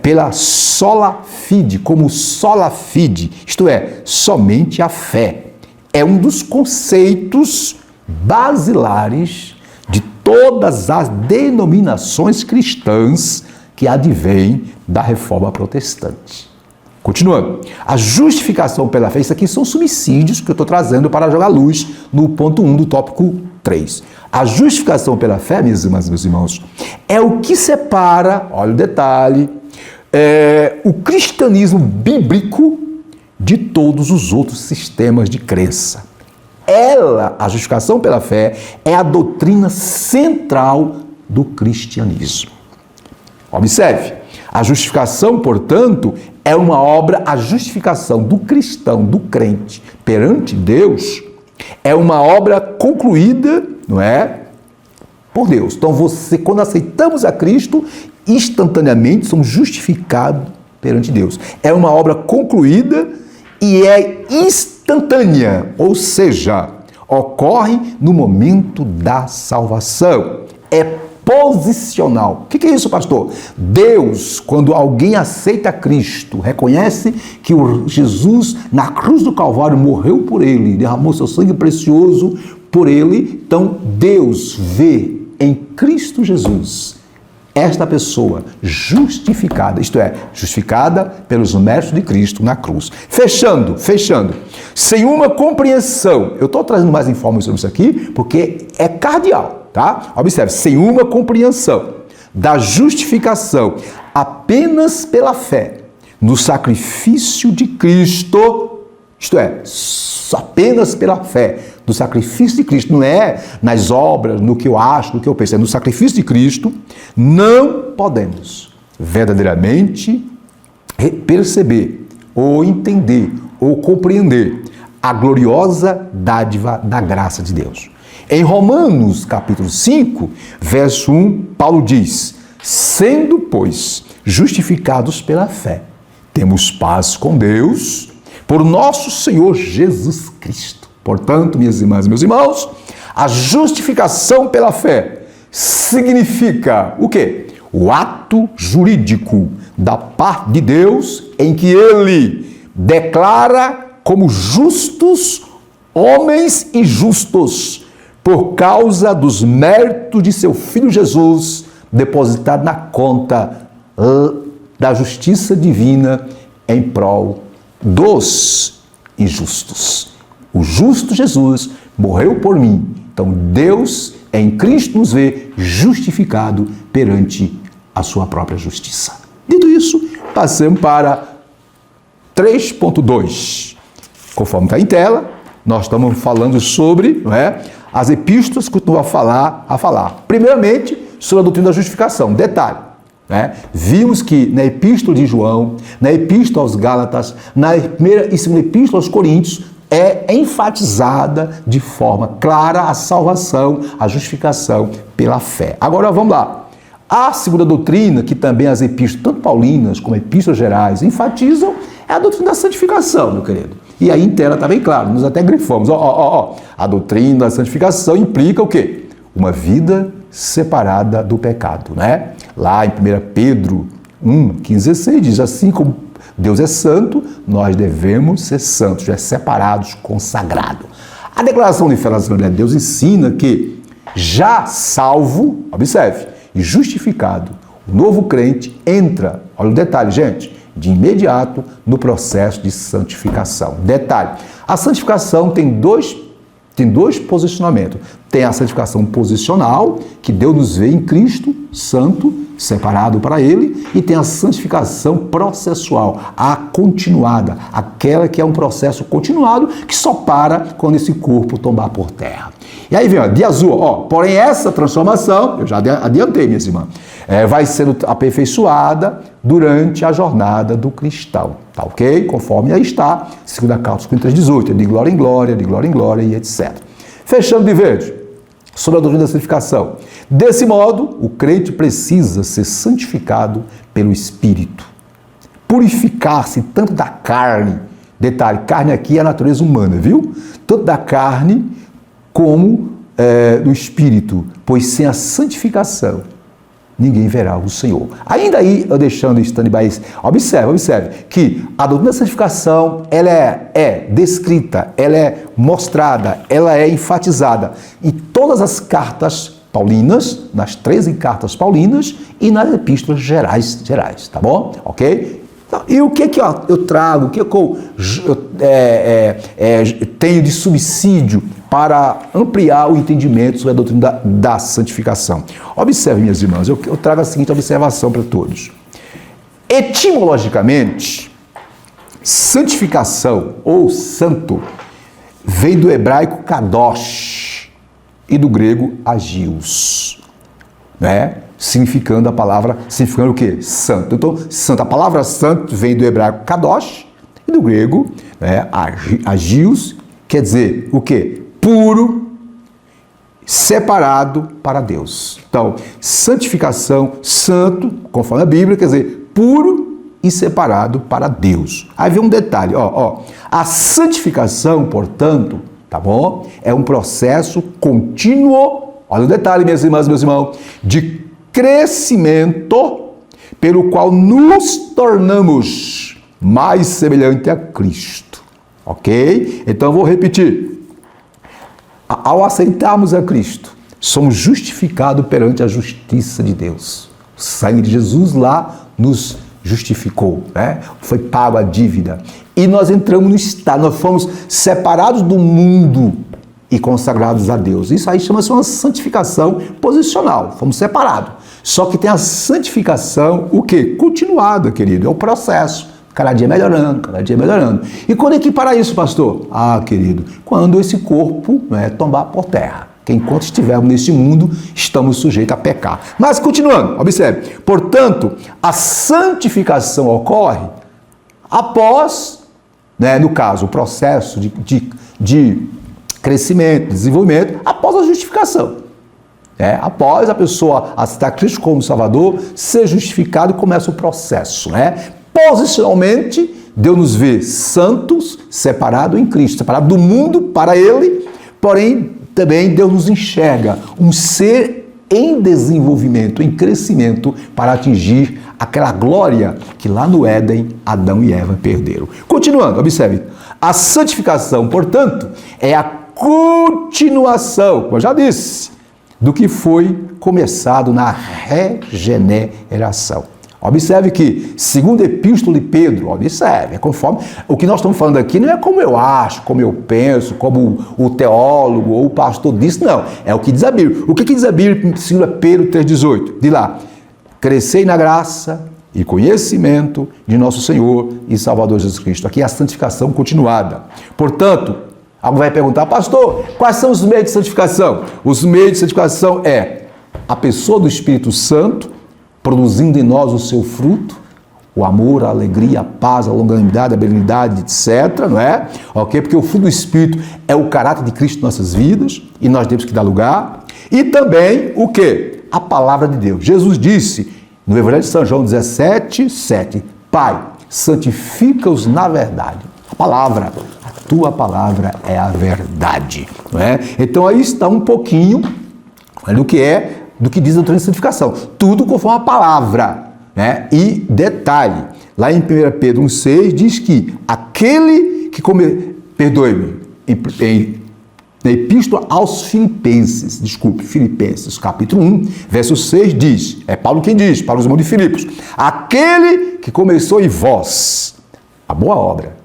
pela sola fide, como sola fide, isto é, somente a fé. É um dos conceitos basilares de todas as denominações cristãs que advêm da Reforma Protestante. Continuando, a justificação pela fé, isso aqui são subsídios que eu estou trazendo para jogar luz no ponto 1 do tópico 3. A justificação pela fé, minhas irmãs e meus irmãos, é o que separa, olha o detalhe, o cristianismo bíblico de todos os outros sistemas de crença. A justificação pela fé, é a doutrina central do cristianismo. Observe, a justificação, portanto, é uma obra, a justificação do cristão, do crente, perante Deus, é uma obra concluída, por Deus. Então, quando aceitamos a Cristo, instantaneamente somos justificados perante Deus. É uma obra concluída e é instantânea, ou seja, ocorre no momento da salvação. É posicional. O que é isso, pastor? Deus, quando alguém aceita Cristo, reconhece que Jesus, na cruz do Calvário, morreu por ele, derramou seu sangue precioso por ele, então Deus vê em Cristo Jesus esta pessoa justificada, isto é, justificada pelos méritos de Cristo na cruz. Fechando, sem uma compreensão, eu estou trazendo mais informações sobre isso aqui, porque é cardeal, tá? Observe, sem uma compreensão da justificação apenas pela fé no sacrifício de Cristo, isto é, apenas pela fé no sacrifício de Cristo, não é nas obras, no que eu acho, no que eu penso, é no sacrifício de Cristo, não podemos verdadeiramente perceber, ou entender, ou compreender a gloriosa dádiva da graça de Deus. Em Romanos, capítulo 5, verso 1, Paulo diz: sendo, pois, justificados pela fé, temos paz com Deus por nosso Senhor Jesus Cristo. Portanto, minhas irmãs e meus irmãos, a justificação pela fé significa o quê? O ato jurídico da parte de Deus em que Ele declara como justos homens injustos por causa dos méritos de seu Filho Jesus depositado na conta da justiça divina em prol dos injustos. O justo Jesus morreu por mim. Então Deus em Cristo nos vê justificado perante a sua própria justiça. Dito isso, passamos para 3.2. Conforme está em tela, nós estamos falando sobre as epístolas que continuam a falar. Primeiramente, sobre a doutrina da justificação. Detalhe. Vimos que na epístola de João, na epístola aos Gálatas, na primeira e segunda epístola aos Coríntios, é enfatizada de forma clara a salvação, a justificação pela fé. Agora vamos lá. A segunda doutrina, que também as epístolas, tanto paulinas como epístolas gerais, enfatizam, é a doutrina da santificação, meu querido. E aí em tela está bem claro, nós até grifamos. A doutrina da santificação implica o quê? Uma vida separada do pecado, Lá em 1 Pedro 1:15-16 diz: assim como Deus é santo, nós devemos ser santos, separados, consagrados. A declaração de fé na Assembleia de Deus ensina que, já salvo, observe, e justificado, o novo crente entra, olha o detalhe, gente, de imediato no processo de santificação. Detalhe, a santificação tem dois posicionamentos. Tem a santificação posicional, que Deus nos vê em Cristo, santo, separado para Ele, e tem a santificação processual, a continuada, aquela que é um processo continuado, que só para quando esse corpo tombar por terra. E aí vem, de azul, porém essa transformação, eu já adiantei, minhas irmãs, vai sendo aperfeiçoada durante a jornada do cristão, tá ok? Conforme aí está, 2 Coríntios 3:18, de glória em glória e etc. Fechando de verde, sobre a doutrina da santificação. Desse modo, o crente precisa ser santificado pelo Espírito, purificar-se tanto da carne Detalhe, carne aqui é a natureza humana, viu? Tanto da carne como do espírito, pois sem a santificação ninguém verá o Senhor. Ainda aí, eu deixando em stand-by, observe que a doutrina da santificação, ela é descrita, ela é mostrada, ela é enfatizada em todas as cartas paulinas, nas 13 cartas paulinas e nas epístolas gerais, tá bom? Ok? Então, e o que eu trago, o que eu tenho de subsídio para ampliar o entendimento sobre a doutrina da santificação? Observe, minhas irmãs, eu trago a seguinte observação para todos. Etimologicamente, santificação ou santo vem do hebraico kadosh e do grego agios, né? Significando o quê? Santo. Então, santo, a palavra santo vem do hebraico kadosh e do grego, né, agios, quer dizer o quê? Puro, separado para Deus. Então, santificação, santo, conforme a Bíblia, quer dizer puro e separado para Deus. Aí vem um detalhe, a santificação, portanto, tá bom? É um processo contínuo, olha o detalhe, minhas irmãs, meus irmãos, de crescimento pelo qual nos tornamos mais semelhante a Cristo, ok? Então eu vou repetir. Ao aceitarmos a Cristo, somos justificados perante a justiça de Deus. O sangue de Jesus lá nos justificou, né? Foi pago a dívida. E nós entramos no estado, nós fomos separados do mundo e consagrados a Deus. Isso aí chama-se uma santificação posicional. Fomos separados. Só que tem a santificação, o quê? Continuada, querido. É o processo. Cada dia melhorando, cada dia melhorando. E quando é que para isso, pastor? Ah, querido, quando esse corpo, né, tombar por terra. Que enquanto estivermos neste mundo, estamos sujeitos a pecar. Mas continuando, observe. Portanto, a santificação ocorre após, né, no caso, o processo de crescimento, desenvolvimento, após a justificação. Após a pessoa aceitar Cristo como Salvador, ser justificado, começa o processo. Posicionalmente, Deus nos vê santos, separados em Cristo, separados do mundo para Ele, porém, também Deus nos enxerga um ser em desenvolvimento, em crescimento, para atingir aquela glória que lá no Éden, Adão e Eva perderam. Continuando, observe. A santificação, portanto, é a continuação, como eu já disse, do que foi começado na regeneração. Observe que, segundo a Epístola de Pedro, observe, é conforme o que nós estamos falando aqui não é como eu acho, como eu penso, como o teólogo ou o pastor disse, não. É o que diz a Bíblia. O que diz a Bíblia em 2 Pedro 3,18? Diz lá, crescei na graça e conhecimento de nosso Senhor e Salvador Jesus Cristo. Aqui é a santificação continuada. Portanto, alguém vai perguntar, pastor, quais são os meios de santificação? Os meios de santificação é a pessoa do Espírito Santo, produzindo em nós o seu fruto, o amor, a alegria, a paz, a longanimidade, a benignidade, etc., não é? Ok? Porque o fruto do Espírito é o caráter de Cristo em nossas vidas e nós temos que dar lugar. E também o quê? A palavra de Deus. Jesus disse no Evangelho de São João 17:7, Pai, santifica-os na verdade. A palavra, a tua palavra é a verdade, não é? Então aí está um pouquinho do que diz a doutrina de santificação. Tudo conforme a palavra, né? E detalhe, lá em 1 Pedro 1,6 diz que aquele que na Epístola aos Filipenses, Filipenses, capítulo 1, verso 6 diz, é Paulo quem diz, para os irmãos de Filipos, aquele que começou em vós a boa obra,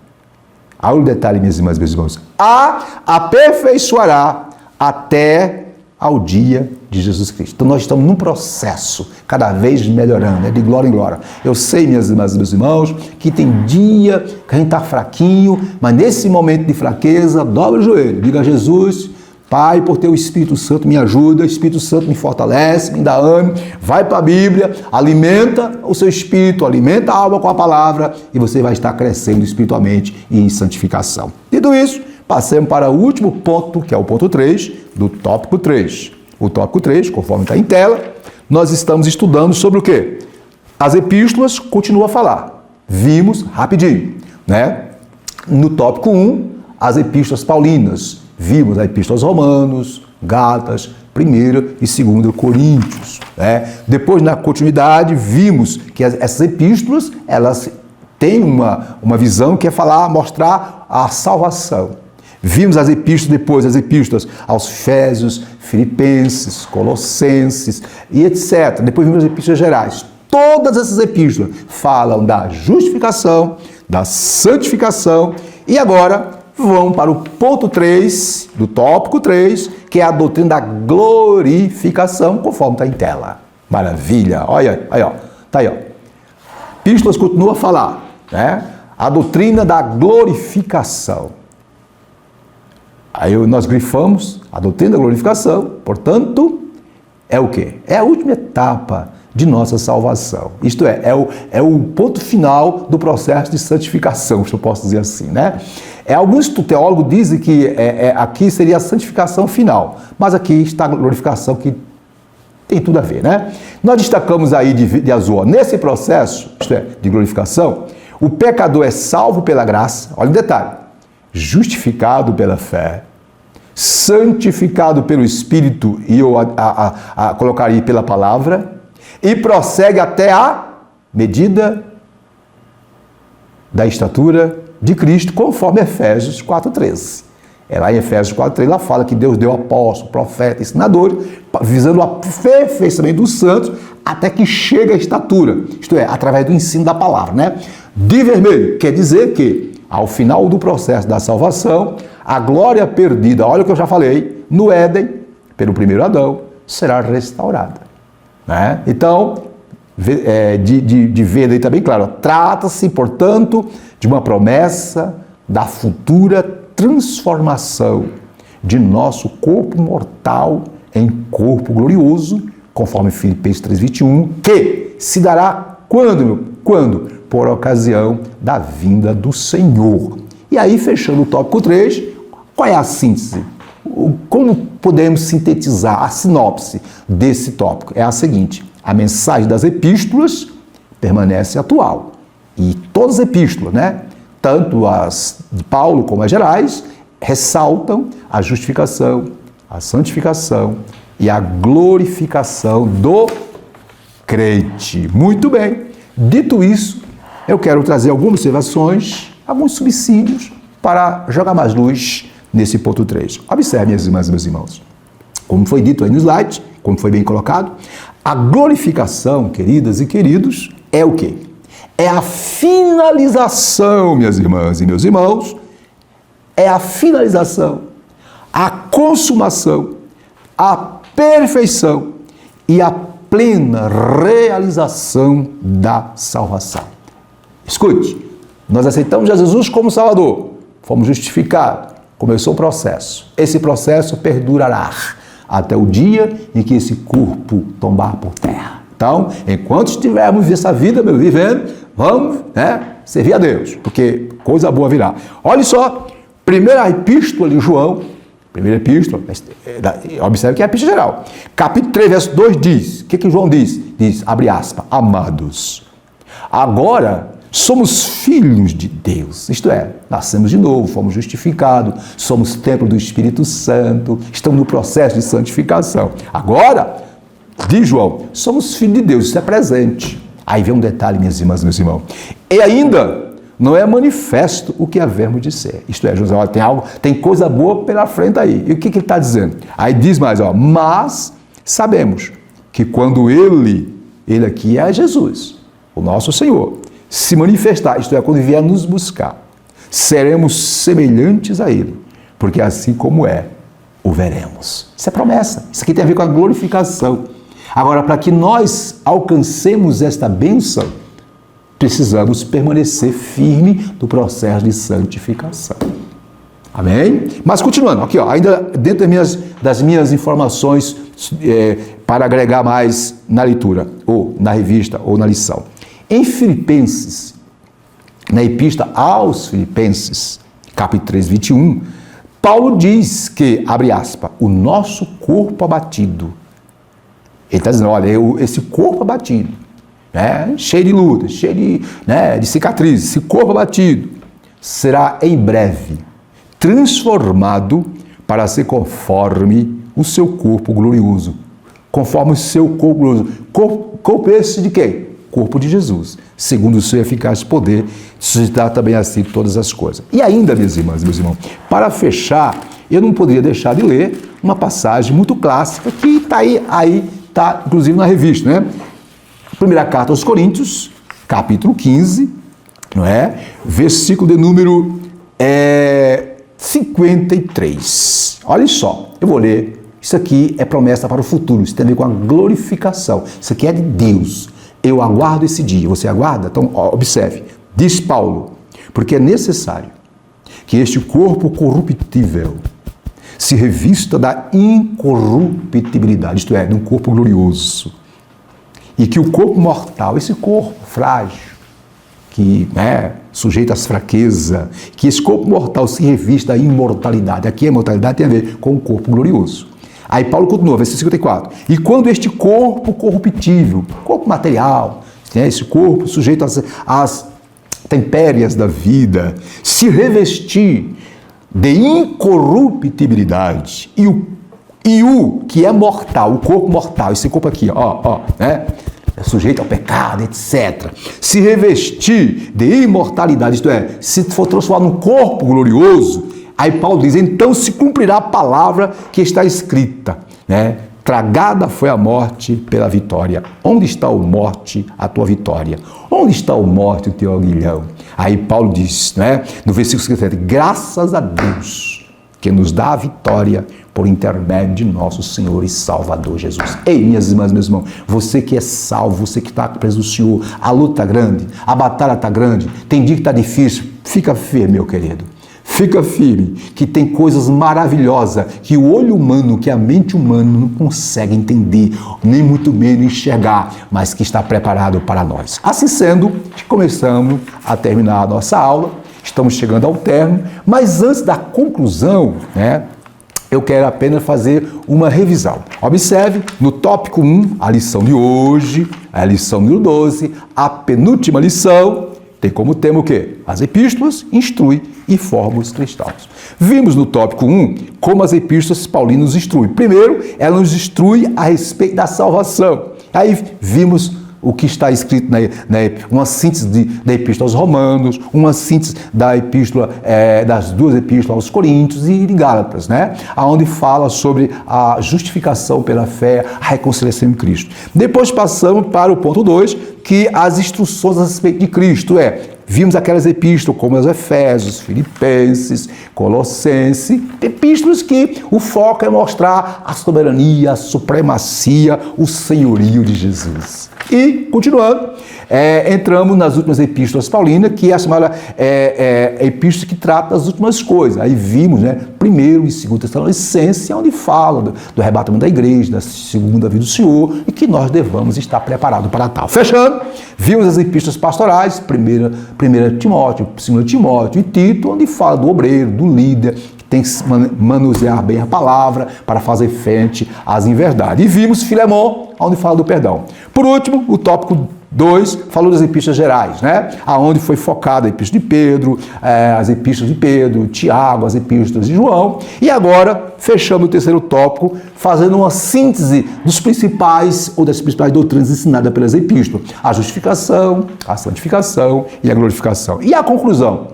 olha o detalhe, minhas irmãs e meus irmãos, a aperfeiçoará até ao dia de Jesus Cristo. Então nós estamos num processo cada vez melhorando, de glória em glória. Eu sei, minhas irmãs e meus irmãos, que tem dia que a gente está fraquinho, mas nesse momento de fraqueza, dobra o joelho, diga a Jesus, Pai, por teu Espírito Santo me ajuda, Espírito Santo me fortalece, me dá ânimo, vai para a Bíblia, alimenta o seu espírito, alimenta a alma com a palavra e você vai estar crescendo espiritualmente e em santificação. Dito isso, passemos para o último ponto, que é o ponto 3 do tópico 3. O tópico 3, conforme está em tela, nós estamos estudando sobre o quê? As epístolas continuam a falar. Vimos rapidinho, né? No tópico 1, as epístolas paulinas. Vimos a epístola aos Romanos, Gálatas, 1ª e 2ª Coríntios. Né? Depois, na continuidade, vimos que essas epístolas, elas têm uma visão que é mostrar a salvação. Vimos as epístolas depois, as epístolas aos Efésios, Filipenses, Colossenses e etc. Depois vimos as epístolas gerais. Todas essas epístolas falam da justificação, da santificação e agora vão para o ponto 3, do tópico 3, que é a doutrina da glorificação, conforme está em tela. Maravilha! Olha aí, ó. Está aí, ó. Epístolas continua a falar, né? A doutrina da glorificação. Aí nós grifamos a doutrina da glorificação, portanto, é o quê? É a última etapa de nossa salvação. Isto é o ponto final do processo de santificação, se eu posso dizer assim, né? Alguns teólogos dizem que aqui seria a santificação final, mas aqui está a glorificação que tem tudo a ver, né? Nós destacamos aí de azul, nesse processo, isto é, de glorificação, o pecador é salvo pela graça, olha o detalhe, justificado pela fé, santificado pelo Espírito, e eu colocaria pela palavra, e prossegue até a medida da estatura de Cristo, conforme Efésios 4,13. Lá em Efésios 4,13, ela fala que Deus deu apóstolo, profeta, ensinador, visando o aperfeiçoamento dos santos, até que chegue à estatura, isto é, através do ensino da palavra, né? De vermelho, quer dizer que, ao final do processo da salvação, a glória perdida, olha o que eu já falei, no Éden, pelo primeiro Adão, será restaurada. Né? Então, de verde aí está bem claro, trata-se, portanto, de uma promessa da futura transformação de nosso corpo mortal em corpo glorioso, conforme Filipenses 3,21, que se dará quando? Por ocasião da vinda do Senhor. E aí, fechando o tópico 3, qual é a síntese? Como podemos sintetizar a sinopse desse tópico? É a seguinte: a mensagem das epístolas permanece atual. E todas as epístolas, né, tanto as de Paulo como as gerais, ressaltam a justificação, a santificação e a glorificação do crente. Muito bem. Dito isso, eu quero trazer algumas observações, alguns subsídios para jogar mais luz nesse ponto 3. Observe, minhas irmãs e meus irmãos. Como foi dito aí no slide, como foi bem colocado, a glorificação, queridas e queridos, é o quê? É a finalização, minhas irmãs e meus irmãos, é a finalização, a consumação, a perfeição e a plena realização da salvação. Escute, nós aceitamos Jesus como Salvador, fomos justificados, começou o processo. Esse processo perdurará até o dia em que esse corpo tombar por terra. Então, enquanto estivermos nessa vida vivendo, vamos servir a Deus, porque coisa boa virá. Olha só, primeira epístola de João, primeira epístola, observe que é a epístola geral. Capítulo 3, verso 2 diz, o que João diz? Diz, abre aspas, amados, agora somos filhos de Deus, isto é, nascemos de novo, fomos justificados, somos templo do Espírito Santo, estamos no processo de santificação. Agora, diz João, somos filhos de Deus, isso é presente. Aí vem um detalhe, minhas irmãs e meus irmãos. E ainda não é manifesto o que havemos de ser. Isto é, José, tem coisa boa pela frente aí. E o que ele está dizendo? Aí diz mais, mas sabemos que quando ele aqui é Jesus, o nosso Senhor, se manifestar, isto é, quando vier nos buscar, seremos semelhantes a ele, porque assim como é, o veremos. Isso é promessa. Isso aqui tem a ver com a glorificação. Agora, para que nós alcancemos esta bênção, precisamos permanecer firme no processo de santificação. Amém? Mas continuando, aqui, ainda dentro das minhas informações para agregar mais na leitura, ou na revista, ou na lição. Em Filipenses, na epístola aos Filipenses, capítulo 3, 21, Paulo diz que, abre aspas, o nosso corpo abatido. Ele está dizendo, olha, esse corpo abatido, cheio de lutas, cheio de cicatrizes, esse corpo abatido, será em breve transformado para ser conforme o seu corpo glorioso. Conforme o seu corpo glorioso. Corpo esse de quem? Corpo de Jesus. Segundo o seu eficaz poder, suscitar também assim todas as coisas. E ainda, minhas irmãs e meus irmãos, para fechar, eu não poderia deixar de ler uma passagem muito clássica que está aí está inclusive na revista, né? Primeira carta aos Coríntios, capítulo 15, não é? Versículo de número 53. Olha só, eu vou ler. Isso aqui é promessa para o futuro, isso tem a ver com a glorificação. Isso aqui é de Deus. Eu aguardo esse dia. Você aguarda? Então, observe. Diz Paulo, porque é necessário que este corpo corruptível se revista da incorruptibilidade, isto é, de um corpo glorioso. E que o corpo mortal, esse corpo frágil, que é sujeito às fraquezas, que esse corpo mortal se revista da imortalidade. Aqui a imortalidade tem a ver com o corpo glorioso. Aí Paulo continua, versículo 54. E quando este corpo corruptível, corpo material, esse corpo sujeito às intempéries da vida, se revestir de incorruptibilidade e o que é mortal, o corpo mortal, esse corpo aqui, né? É sujeito ao pecado, etc. Se revestir de imortalidade, isto é, se for transformado num corpo glorioso, aí Paulo diz, então se cumprirá a palavra que está escrita, né? Tragada foi a morte pela vitória. Onde está, a morte, a tua vitória? Onde está, a morte, o teu aguilhão? Aí Paulo diz, né, no versículo 57, graças a Deus que nos dá a vitória por intermédio de nosso Senhor e Salvador Jesus. Ei, minhas irmãs, meus irmãos, você que é salvo, você que está preso do Senhor, a luta está grande, a batalha está grande, tem dia que está difícil, fica firme, meu querido. Fica firme, que tem coisas maravilhosas que o olho humano, que a mente humana não consegue entender, nem muito menos enxergar, mas que está preparado para nós. Assim sendo, começamos a terminar a nossa aula, estamos chegando ao término, mas antes da conclusão, né, eu quero apenas fazer uma revisão. Observe, no tópico 1, a lição de hoje, a lição número 12, a penúltima lição, tem como tema o quê? As epístolas instruem e formam os cristãos. Vimos no tópico 1 como as epístolas paulinas nos instruem. Primeiro, ela nos instrui a respeito da salvação. Aí vimos o que está escrito uma síntese da epístola aos Romanos, uma síntese da epístola, das duas epístolas aos Coríntios e de Gálatas, né? Onde fala sobre a justificação pela fé, a reconciliação em Cristo. Depois passamos para o ponto 2, que as instruções a respeito de Cristo, vimos aquelas epístolas como os Efésios, Filipenses, Colossenses, epístolas que o foco é mostrar a soberania, a supremacia, o senhorio de Jesus. E, continuando, entramos nas últimas epístolas paulinas, que é a chamada epístola que trata das últimas coisas. Aí vimos, né, 1º e 2º Tessalonicenses, onde fala do arrebatamento da igreja, da segunda vinda do Senhor, e que nós devamos estar preparados para tal. Fechando, vimos as epístolas pastorais, 1 Timóteo, 2 Timóteo e Tito, onde fala do obreiro, do líder, que tem que manusear bem a palavra para fazer frente às inverdades. E vimos Filemão, onde fala do perdão. Por último, o tópico 2 falou das epístolas gerais, né? Aonde foi focada a epístola de Pedro, as epístolas de Pedro, Tiago, as epístolas de João. E agora, fechando o terceiro tópico, fazendo uma síntese das principais doutrinas ensinadas pelas epístolas. A justificação, a santificação e a glorificação. E a conclusão?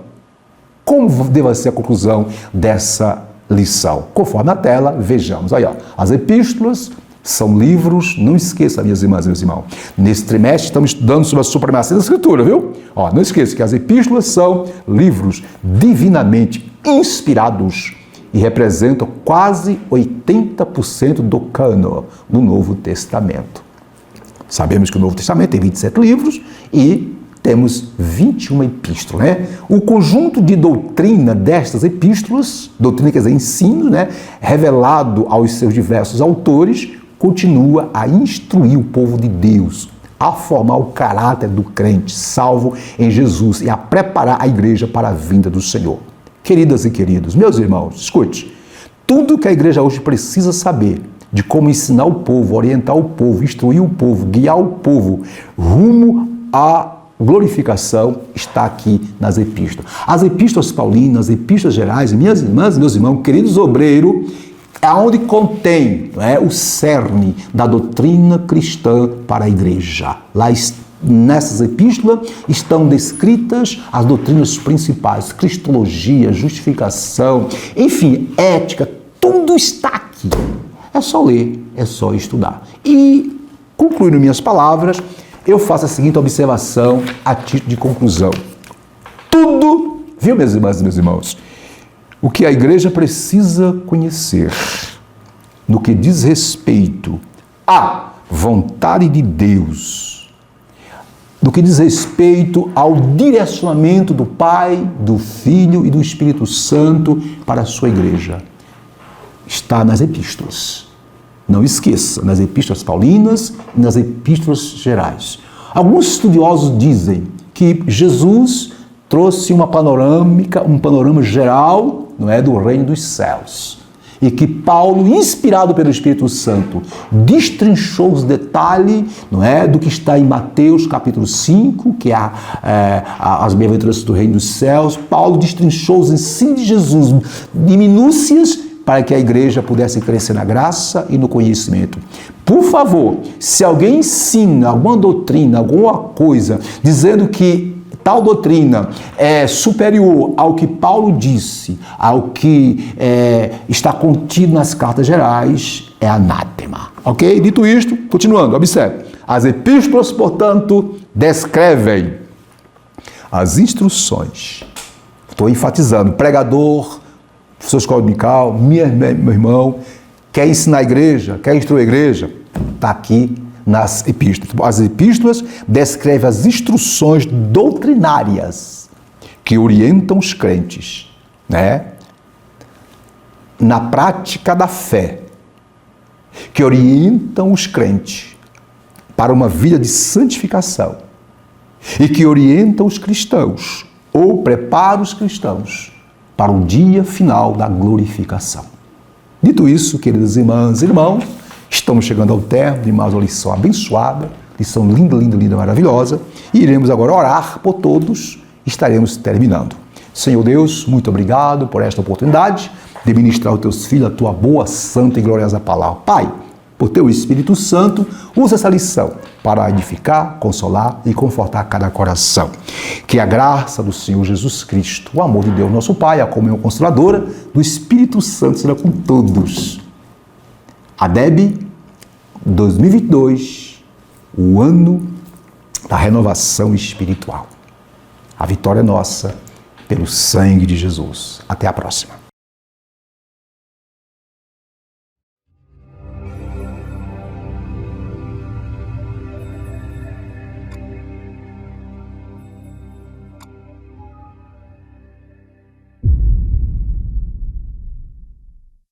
Como deve ser a conclusão dessa lição? Conforme a tela, vejamos. Aí, as epístolas são livros, não esqueça, minhas irmãs e meus irmãos. Nesse trimestre estamos estudando sobre a supremacia da Escritura, viu? Não esqueça que as epístolas são livros divinamente inspirados e representam quase 80% do cânon do Novo Testamento. Sabemos que o Novo Testamento tem 27 livros e temos 21 epístolas, né? O conjunto de doutrina destas epístolas, doutrina quer dizer ensino, né, revelado aos seus diversos autores, continua a instruir o povo de Deus, a formar o caráter do crente salvo em Jesus e a preparar a igreja para a vinda do Senhor. Queridas e queridos, meus irmãos, escute, tudo que a igreja hoje precisa saber de como ensinar o povo, orientar o povo, instruir o povo, guiar o povo rumo a glorificação está aqui nas epístolas. As epístolas paulinas, as epístolas gerais, minhas irmãs e meus irmãos, queridos obreiros, é onde contém, não é, o cerne da doutrina cristã para a igreja. Lá nessas epístolas estão descritas as doutrinas principais, cristologia, justificação, enfim, ética, tudo está aqui. É só ler, é só estudar. E, concluindo minhas palavras, eu faço a seguinte observação a título de conclusão. Tudo, viu, minhas irmãs e meus irmãos, o que a igreja precisa conhecer no que diz respeito à vontade de Deus, no que diz respeito ao direcionamento do Pai, do Filho e do Espírito Santo para a sua igreja, está nas epístolas. Não esqueça, nas epístolas paulinas e nas epístolas gerais. Alguns estudiosos dizem que Jesus trouxe um panorama geral, não é, do reino dos céus. E que Paulo, inspirado pelo Espírito Santo, destrinchou os detalhes, não é, do que está em Mateus capítulo 5, que é as bem-aventuranças do reino dos céus. Paulo destrinchou os ensinos de Jesus de minúcias para que a igreja pudesse crescer na graça e no conhecimento. Por favor, se alguém ensina alguma doutrina, alguma coisa, dizendo que tal doutrina é superior ao que Paulo disse, ao que está contido nas cartas gerais, é anátema. Ok? Dito isto, continuando, observe. As epístolas, portanto, descrevem as instruções. Estou enfatizando, pregador, professor de escola dominical, meu irmão, quer ensinar a igreja, quer instruir a igreja, está aqui nas epístolas. As epístolas descrevem as instruções doutrinárias que orientam os crentes, né, na prática da fé, que orientam os crentes para uma vida de santificação e que orientam os cristãos ou preparam os cristãos para o dia final da glorificação. Dito isso, queridas irmãs e irmãos, estamos chegando ao término de mais uma lição abençoada, lição linda, linda, linda, maravilhosa, e iremos agora orar por todos e estaremos terminando. Senhor Deus, muito obrigado por esta oportunidade de ministrar aos teus filhos a tua boa, santa e gloriosa palavra. Pai, por teu Espírito Santo, usa essa lição para edificar, consolar e confortar cada coração. Que a graça do Senhor Jesus Cristo, o amor de Deus, nosso Pai, a comunhão consoladora do Espírito Santo será com todos. ADEB 2022, o ano da renovação espiritual. A vitória é nossa pelo sangue de Jesus. Até a próxima.